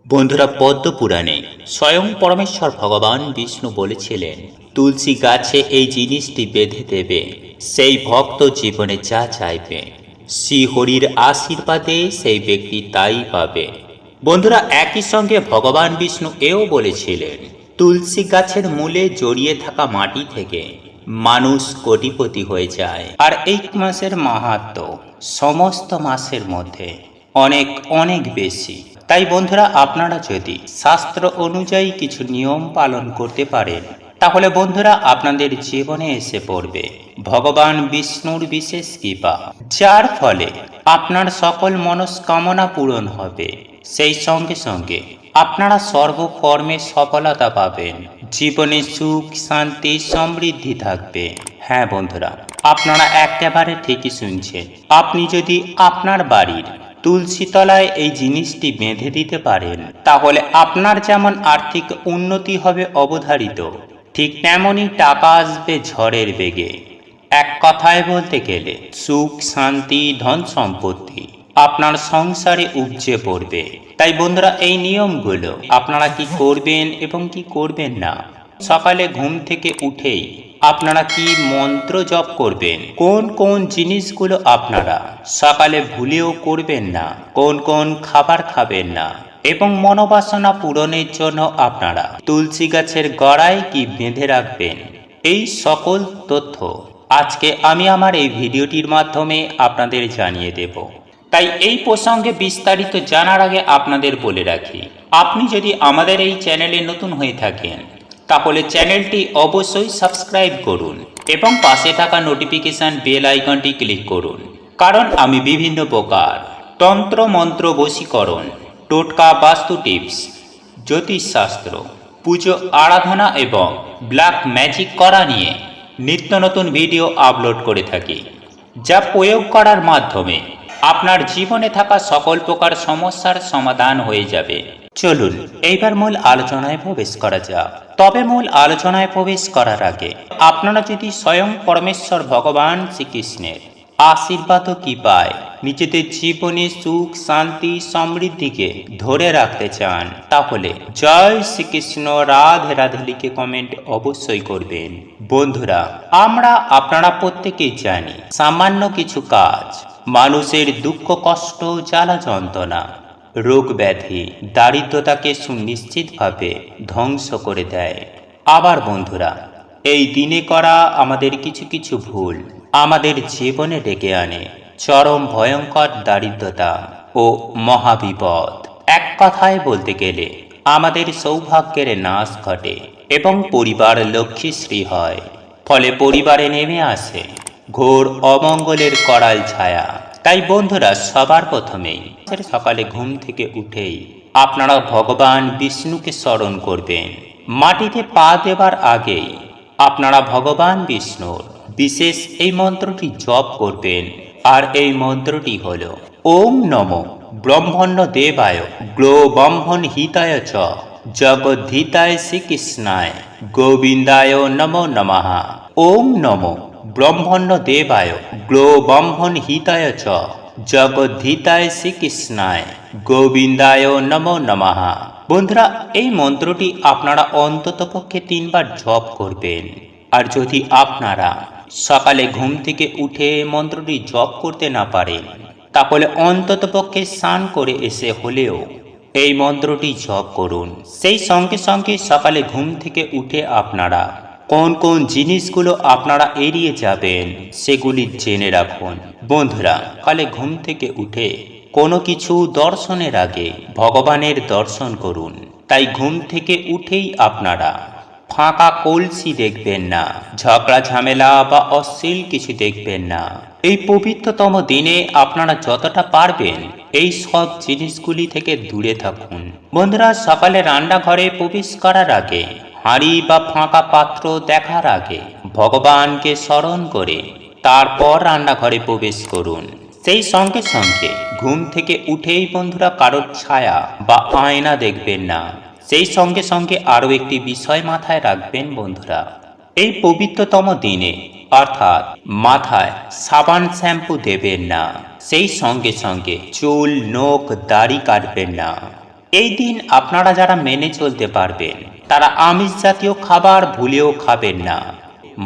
বন্ধুরা, পদ্ম পুরাণে স্বয়ং পরমেশ্বর ভগবান বিষ্ণু বলেছিলেন, তুলসী গাছে এই জিনিসটি বেঁধে দেবে, সেই ভক্ত জীবনে যা চাইবে, শ্রীহরির আশীর্বাদে সেই ব্যক্তি তাই পাবে। বন্ধুরা, একই সঙ্গে ভগবান বিষ্ণু এও বলেছিলেন, তুলসী গাছের মূলে জড়িয়ে থাকা মাটি থেকে মানুষ কোটিপতি হয়ে যায়। আর এই মাসের মাহাত্ম্য সমস্ত মাসের মধ্যে অনেক অনেক বেশি। তাই বন্ধুরা, আপনারা যদি শাস্ত্র অনুযায়ী কিছু নিয়ম পালন করতে পারেন, তাহলে বন্ধুরা আপনাদের জীবনে এসে পড়বে ভগবান বিষ্ণুর বিশেষ কৃপা, যার ফলে আপনার সকল মনস্কামনা পূরণ হবে। সেই সঙ্গে সঙ্গে আপনারা সর্বকর্মে সফলতা পাবেন, জীবনে সুখ শান্তি সমৃদ্ধি থাকবে। হ্যাঁ বন্ধুরা, আপনারা একেবারে ঠিকই শুনছেন। আপনি যদি আপনার বাড়ির তুলসী তলায় এই জিনিসটি বেঁধে দিতে পারেন, তাহলে আপনার যেমন আর্থিক উন্নতি হবে অবধারিত, ঠিক তেমনই টাকা আসবে ঝড়ের বেগে। এক কথায় বলতে গেলে সুখ শান্তি ধন সম্পত্তি আপনার সংসারে উপচে পড়বে। তাই বন্ধুরা, এই নিয়মগুলো আপনারা কি করবেন এবং কি করবেন না, সকালে ঘুম থেকে উঠেই আপনারা কি মন্ত্র জপ করবেন, কোন কোন জিনিসগুলো আপনারা সকালে ভুলেও করবেন না, কোন কোন খাবার খাবেন না, এবং মনোবাসনা পূরণের জন্য আপনারা তুলসী গাছের গোড়ায় কি বেঁধে রাখবেন, এই সকল তথ্য আজকে আমি আমার এই ভিডিওটির মাধ্যমে আপনাদের জানিয়ে দেব। তাই এই প্রসঙ্গে বিস্তারিত জানার আগে আপনাদের বলে রাখি, আপনি যদি আমাদের এই চ্যানেলে নতুন হয়ে থাকেন, তাহলে চ্যানেলটি অবশ্যই সাবস্ক্রাইব করুন এবং পাশে থাকা নোটিফিকেশন বেল আইকনটি ক্লিক করুন। কারণ আমি বিভিন্ন প্রকার তন্ত্র মন্ত্র বশীকরণ, টোটকা বাস্তু টিপস, জ্যোতিষশাস্ত্র, পুজো আরাধনা এবং ব্ল্যাক ম্যাজিক করা নিয়ে নিত্য নতুন ভিডিও আপলোড করে থাকি, যা প্রয়োগ করার মাধ্যমে আপনার জীবনে থাকা সকল প্রকার সমস্যার সমাধান হয়ে যাবে। চলুন এইবার মূল আলোচনায় প্রবেশ করা যাক। তবে মূল আলোচনায় প্রবেশ করার আগে আপনারা যদি স্বয়ং পরমেশ্বর ভগবান শ্রীকৃষ্ণের আশীর্বাদ ও কৃপায় নিজেদের জীবনে সুখ শান্তি সমৃদ্ধিকে ধরে রাখতে চান, তাহলে জয় শ্রীকৃষ্ণ রাধে রাধে লিখে কমেন্ট অবশ্যই করবেন। বন্ধুরা, আমরা আপনারা প্রত্যেকেই জানি, সামান্য কিছু কাজ মানুষের দুঃখ কষ্ট জ্বালা যন্ত্রণা রোগ ব্যাধি দারিদ্রতাকে সুনিশ্চিতভাবে ধ্বংস করে দেয়। আবার বন্ধুরা, এই দিনে করা আমাদের কিছু কিছু ভুল আমাদের জীবনে ডেকে আনে চরম ভয়ঙ্কর দারিদ্রতা ও মহাবিপদ। এক কথায় বলতে গেলে আমাদের সৌভাগ্যের নাশ ঘটে এবং পরিবার লক্ষ্মীশ্রী হয়। ফলে পরিবারে নেমে আসে ঘোর অমঙ্গলের করাল ছায়া। তাই বন্ধুরা, সবার প্রথমেই সকালে ঘুম থেকে উঠেই আপনারা ভগবান বিষ্ণুকে স্মরণ করবেন। মাটিতে পা দেবার আগেই আপনারা ভগবান বিষ্ণুর বিশেষ এই মন্ত্রটি জপ করবেন। আর এই মন্ত্রটি হল ওম নমো ব্রহ্মণ্য দেবায় গ্লো ব্রহ্মণ হিতায় চ জগদ্ধিতায় শ্রীকৃষ্ণায় গোবিন্দায় নমো নমঃ। ওম নমো ব্রহ্মণ্য দেবায় গ্লো ব্রহ্মণ হিতায় চ জগদ্ধিতায় শ্রীকৃষ্ণায় গোবিন্দায় নমো নমঃ। বন্ধুরা, এই মন্ত্রটি আপনারা অন্ততপক্ষে 3 বার জপ করবেন। আর যদি আপনারা সকালে ঘুম থেকে উঠে মন্ত্রটি জপ করতে না পারেন, তাহলে অন্ততপক্ষে স্নান করে এসে হলেও এই মন্ত্রটি জপ করুন। সেই সঙ্গে সঙ্গে সকালে ঘুম থেকে উঠে আপনারা কোন কোন জিনিসগুলো আপনারা এড়িয়ে যাবেন সেগুলি জেনে রাখুন। বন্ধুরা, সকালে ঘুম থেকে উঠে কোনো কিছু দর্শনের আগে ভগবানের দর্শন করুন। তাই ঘুম থেকে উঠেই আপনারা ফাঁকা কলসি দেখবেন না, ঝগড়া ঝামেলা বা অশ্লীল কিছু দেখবেন না। এই পবিত্রতম দিনে আপনারা যতটা পারবেন এই সব জিনিসগুলি থেকে দূরে থাকুন। বন্ধুরা, সকালে রান্নাঘরে প্রবেশ করার আগে, হাঁড়ি বা ফাঁকা পাত্র দেখার আগে ভগবানকে স্মরণ করে তারপর রান্নাঘরে প্রবেশ করুন। সেই সঙ্গে সঙ্গে ঘুম থেকে উঠেই বন্ধুরা কারোর ছায়া বা আয়না দেখবেন না। সেই সঙ্গে সঙ্গে আরও একটি বিষয় মাথায় রাখবেন বন্ধুরা, এই পবিত্রতম দিনে অর্থাৎ মাথায় সাবান শ্যাম্পু দেবেন না। সেই সঙ্গে সঙ্গে চুল নখ দাড়ি কাটবেন না। এই দিন আপনারা যারা মেনে চলতে পারবেন তারা আমিষ জাতীয় খাবার ভুলেও খাবেন না,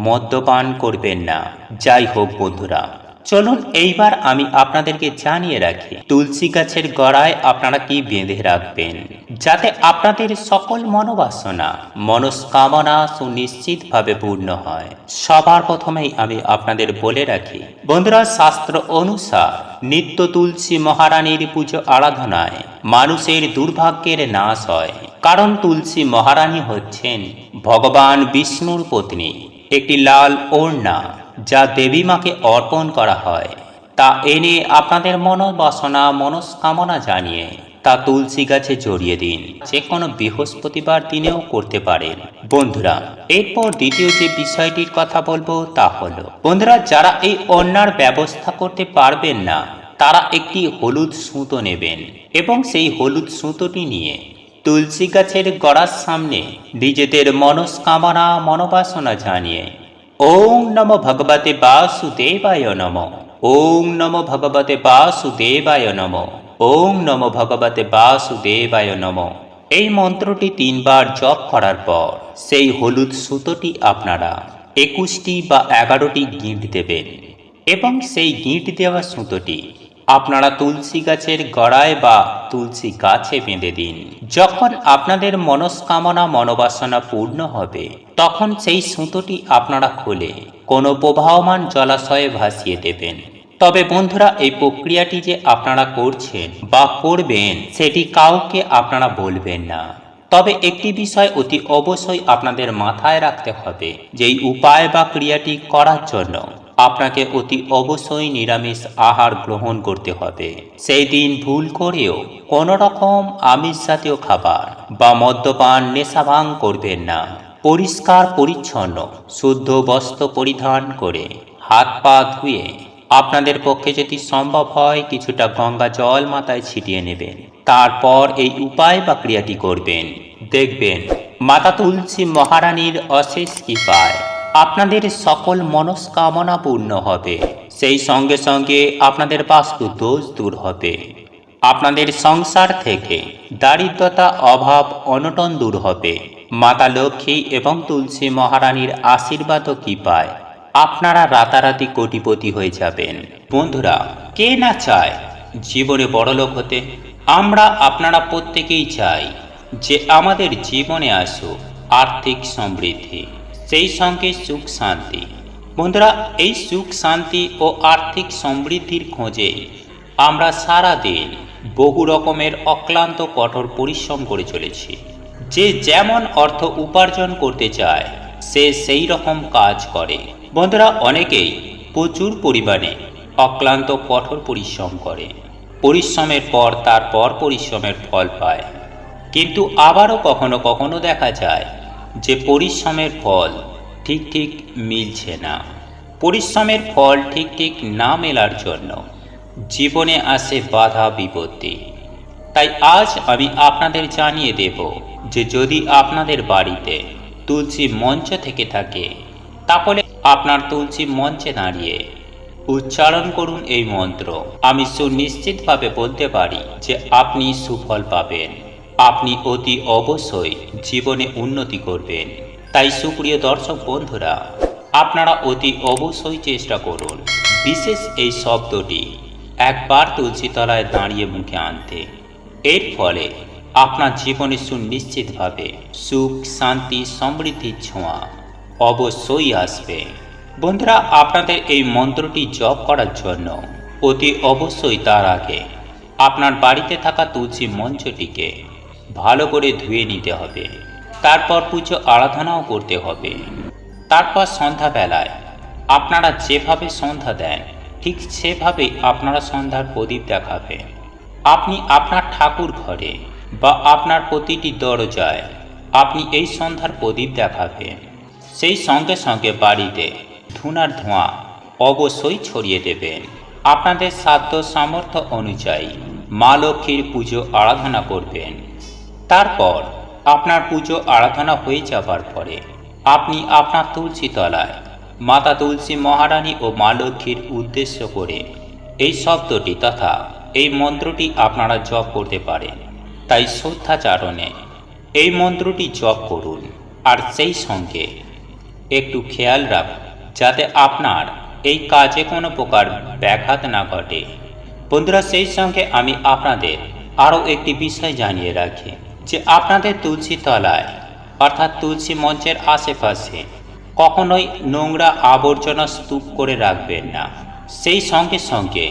মদ্যপান করবেন না। যাই হোক বন্ধুরা, চলুন এইবার আমি আপনাদেরকে জানিয়ে রাখি তুলসী গাছের গোড়ায় আপনারা কি বেঁধে রাখবেন যাতে আপনাদের সকল মনোবাসনা মনস্কামনা সুনিশ্চিতভাবে পূর্ণ হয়। সবার প্রথমেই আমি আপনাদের বলে রাখি বন্ধুরা, শাস্ত্র অনুসার নিত্য তুলসী মহারানীর পুজো আরাধনায় মানুষের দুর্ভাগ্যের নাশ হয়, কারণ তুলসী মহারানী হচ্ছেন ভগবান বিষ্ণুর পত্নী। একটি লাল ওড়না যা দেবী মাকে অর্পণ করা হয় তা এনে আপনাদের মনোবাসনা মনস্কামনা জানিয়ে তা তুলসী গাছে জড়িয়ে দিন। যে কোনো বৃহস্পতিবার দিনেও করতে পারেন বন্ধুরা। এরপর দ্বিতীয় যে বিষয়টির কথা বলবো তা হলো বন্ধুরা, যারা এই ওড়নার ব্যবস্থা করতে পারবেন না তারা একটি হলুদ সুতো নেবেন এবং সেই হলুদ সুতোটি নিয়ে তুলসী গাছের গোড়ার সামনে নিজেদের মনস্কামনা মনোবাসনা জানিয়ে ওম নমো ভগবতে বাসুদেবায় নমঃ, ওম নমো ভগবতে বাসুদেবায় নমঃ, ওম নমো ভগবতে বাসুদেবায় নমঃ এই মন্ত্রটি 3 বার জপ করার পর সেই হলুদ সুতোটি আপনারা 21টি বা 11টি গিঁট দেবেন এবং সেই গিঁট দেওয়া সুতোটি আপনারা তুলসী গাছের গোড়ায় বা তুলসী গাছে বেঁধে দিন। যখন আপনাদের মনস্কামনা মনোবাসনা পূর্ণ হবে তখন সেই সুতোটি আপনারা খুলে কোনো প্রবাহমান জলাশয়ে ভাসিয়ে দেবেন। তবে বন্ধুরা, এই প্রক্রিয়াটি যে আপনারা করছেন বা করবেন সেটি কাউকে আপনারা বলবেন না। তবে একটি বিষয় অতি অবশ্যই আপনাদের মাথায় রাখতে হবে যে এই উপায় বা ক্রিয়াটি করার জন্য আপনাকে অতি অবশ্যই নিরামিষ আহার গ্রহণ করতে হবে। সেই দিন ভুল করেও কোনো রকম আমিষ জাতীয় খাবার বা মদ্যপান নেশাভাং করবেন না। পরিষ্কার পরিচ্ছন্ন শুদ্ধ বস্ত্র পরিধান করে হাত পা ধুয়ে আপনাদের পক্ষে যদি সম্ভব হয় কিছুটা গঙ্গা জল মাথায় ছিটিয়ে নেবেন। তারপর এই উপায় বা ক্রিয়াটি করবেন। দেখবেন মাতা তুলসী মহারানীর অশেষ কৃপায় আপনাদের সকল মনস্কামনা পূর্ণ হবে। সেই সঙ্গে সঙ্গে আপনাদের বাস্তু দোষ দূর হবে, আপনাদের সংসার থেকে দারিদ্রতা অভাব অনটন দূর হবে। মাতা লক্ষ্মী এবং তুলসী মহারানীর আশীর্বাদ ও কৃপায় আপনারা রাতারাতি কোটিপতি হয়ে যাবেন। বন্ধুরা, কে না চায় জীবনে বড়লোক হতে? আমরা আপনারা প্রত্যেকেই চাই যে আমাদের জীবনে আসুক আর্থিক সমৃদ্ধি, সেই সঙ্গে সুখ শান্তি। বন্ধুরা, এই সুখ শান্তি ও আর্থিক সমৃদ্ধির খোঁজে আমরা সারা দিন বহু রকমের অক্লান্ত কঠোর পরিশ্রম করে চলেছি। যে যেমন অর্থ উপার্জন করতে চায় সে সেই রকম কাজ করে। বন্ধুরা, অনেকেই প্রচুর পরিমাণে অক্লান্ত কঠোর পরিশ্রম করে, পরিশ্রমের পর তারপর পরিশ্রমের ফল পায়। কিন্তু আবারও কখনো কখনো দেখা যায় যে পরিশ্রমের ফল ঠিক মিলছে না। পরিশ্রমের ফল ঠিক না মেলার জন্য জীবনে আসে বাধা বিপত্তি। তাই আজ আমি আপনাদের জানিয়ে দেব যে যদি আপনাদের বাড়িতে তুলসী মঞ্চ থেকে থাকে তাহলে আপনার তুলসী মঞ্চে দাঁড়িয়ে উচ্চারণ করুন এই মন্ত্র। আমি সুনিশ্চিতভাবে বলতে পারি যে আপনি সুফল পাবেন, আপনি অতি অবশ্যই জীবনে উন্নতি করবেন। তাই সুপ্রিয় দর্শক বন্ধুরা, আপনারা অতি অবশ্যই চেষ্টা করুন বিশেষ এই শব্দটি একবার তুলসী তলায় দাঁড়িয়ে মুখে আনতে। এর ফলে আপনার জীবনে সুনিশ্চিতভাবে সুখ শান্তি সমৃদ্ধির ছোঁয়া অবশ্যই আসবে। বন্ধুরা, আপনাদের এই মন্ত্রটি জপ করার জন্য অতি অবশ্যই তার আগে আপনার বাড়িতে থাকা তুলসী মঞ্চটিকে ভালো করে ধুয়ে নিতে হবে। তারপর পুজো আরাধনাও করতে হবে। তারপর সন্ধ্যাবেলায় আপনারা যেভাবে সন্ধ্যা দেন ঠিক সেভাবেই আপনারা সন্ধ্যার প্রদীপ দেখাবেন। আপনি আপনার ঠাকুর ঘরে বা আপনার প্রতিটি দরজায় আপনি এই সন্ধ্যার প্রদীপ দেখাবেন। সেই সঙ্গে সঙ্গে বাড়িতে ধুনার ধোঁয়া অবশ্যই ছড়িয়ে দেবেন। আপনাদের সাধ্য সামর্থ্য অনুযায়ী মা লক্ষ্মীর পুজো আরাধনা করবেন। তারপর আপনার পুজো আরাধনা হয়ে যাবার পরে আপনি আপনার তুলসী তলায় মাতা তুলসী মহারানী ও মা লক্ষ্মীর উদ্দেশ্য করে এই শব্দটি তথা এই মন্ত্রটি আপনারা জপ করতে পারেন। তাই শ্রদ্ধাচারণে এই মন্ত্রটি জপ করুন। আর সেই সঙ্গে একটু খেয়াল রাখুন যাতে আপনার এই কাজে কোনো প্রকার ব্যাঘাত না ঘটে। বন্ধুরা, সেই সঙ্গে আমি আপনাদের আরও একটি বিষয় জানিয়ে রাখি যে আপনাদের তুলসী তলায় অর্থাৎ তুলসী মঞ্চের আশেপাশে কখনোই নোংরা আবর্জনা স্তূপ করে রাখবেন না। সেই সঙ্গে সঙ্গে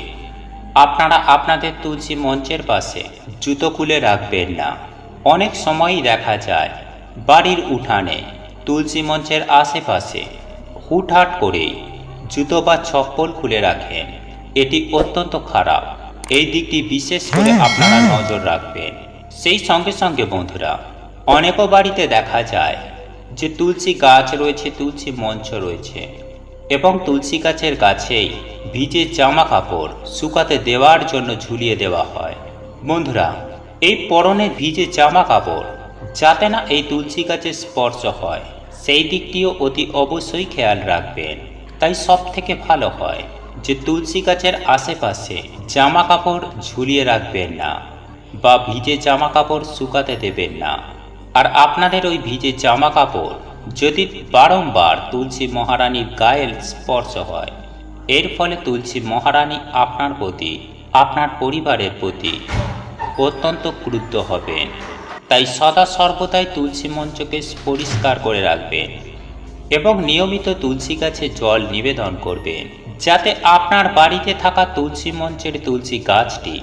আপনারা আপনাদের তুলসী মঞ্চের পাশে জুতো খুলে রাখবেন না। অনেক সময়ই দেখা যায় বাড়ির উঠানে তুলসী মঞ্চের আশেপাশে হুটহাট করেই জুতো বা চপ্পল খুলে রাখেন। এটি অত্যন্ত খারাপ। এই দিকটি বিশেষ করে আপনারা নজর রাখবেন। সেই সঙ্গে সঙ্গে বন্ধুরা, অনেকও বাড়িতে দেখা যায় যে তুলসী গাছ রয়েছে, তুলসী মঞ্চ রয়েছে এবং তুলসী গাছের কাছেই ভিজে জামা কাপড় শুকাতে দেওয়ার জন্য ঝুলিয়ে দেওয়া হয়। বন্ধুরা, এই পরনে ভিজে জামা কাপড় যাতে না এই তুলসী গাছের স্পর্শ হয় সেই দিকটিও অতি অবশ্যই খেয়াল রাখবেন। তাই সব থেকে ভালো হয় যে তুলসী গাছের আশেপাশে জামা কাপড় ঝুলিয়ে রাখবেন না বা ভিজে জামা কাপড় শুকাতে দেবেন না। আর আপনাদের ওই ভিজে জামা কাপড় যদি বারংবার তুলসী মহারানীর গায়ের স্পর্শ হয়, এর ফলে তুলসী মহারানী আপনার প্রতি, আপনার পরিবারের প্রতি অত্যন্ত ক্রুদ্ধ হবেন। তাই সদা সর্বদাই তুলসী মঞ্চকে পরিষ্কার করে রাখবেন এবং নিয়মিত তুলসী গাছে জল নিবেদন করবেন যাতে আপনার বাড়িতে থাকা তুলসী মঞ্চের তুলসী গাছটি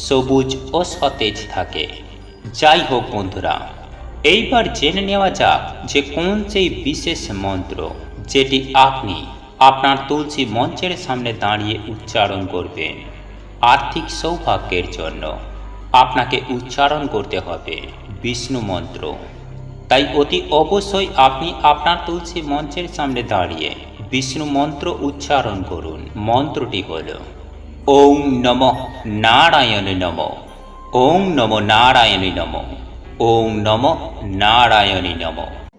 সবুজ ও সতেজ থাকে। যাই হোক বন্ধুরা, এইবার জেনে নেওয়া যাক যে কোন সেই বিশেষ মন্ত্র যেটি আপনি আপনার তুলসী মঞ্চের সামনে দাঁড়িয়ে উচ্চারণ করবেন। আর্থিক সৌভাগ্যের জন্য আপনাকে উচ্চারণ করতে হবে বিষ্ণু মন্ত্র। তাই অতি অবশ্যই আপনি আপনার তুলসী মঞ্চের সামনে দাঁড়িয়ে বিষ্ণু মন্ত্র উচ্চারণ করুন। মন্ত্রটি হল ওম নমঃ নারায়ণ নমঃ, ওম নমো নারায়ণী নমঃ, ওম নমঃ নারায়ণী নমঃ।